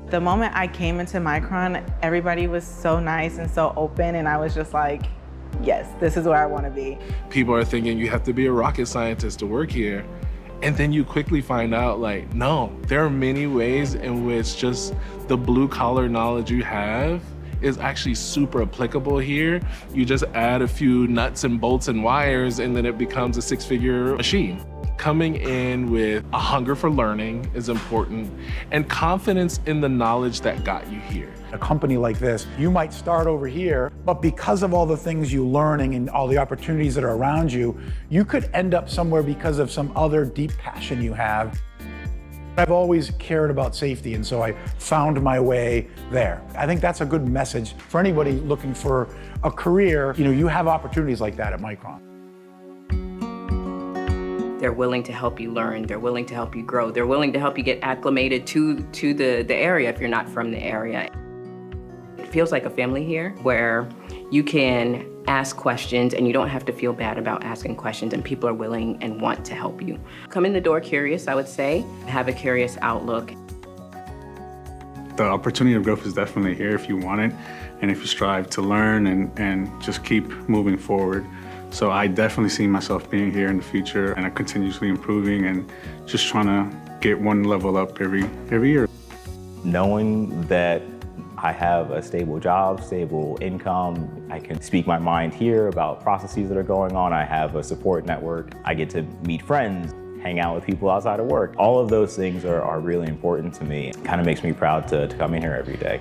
The moment I came into Micron, everybody was so nice and so open, and I was just like, yes, this is where I want to be. People are thinking you have to be a rocket scientist to work here. And then you quickly find out, like, no, there are many ways in which just the blue collar knowledge you have is actually super applicable here. You just add a few nuts and bolts and wires, and then it becomes a six-figure machine. Coming in with a hunger for learning is important, and confidence in the knowledge that got you here. A company like this, you might start over here, but because of all the things you're learning and all the opportunities that are around you, you could end up somewhere because of some other deep passion you have. I've always cared about safety, and so I found my way there. I think that's a good message for anybody looking for a career. You know, you have opportunities like that at Micron. They're willing to help you learn. They're willing to help you grow. They're willing to help you get acclimated to the area if you're not from the area. It feels like a family here where you can ask questions and you don't have to feel bad about asking questions, and people are willing and want to help you. Come in the door curious, I would say. Have a curious outlook. The opportunity of growth is definitely here if you want it and if you strive to learn and just keep moving forward. So I definitely see myself being here in the future and continuously improving and just trying to get one level up every year. Knowing that I have a stable job, stable income, I can speak my mind here about processes that are going on. I have a support network. I get to meet friends, hang out with people outside of work. All of those things are really important to me. It kind of makes me proud to come in here every day.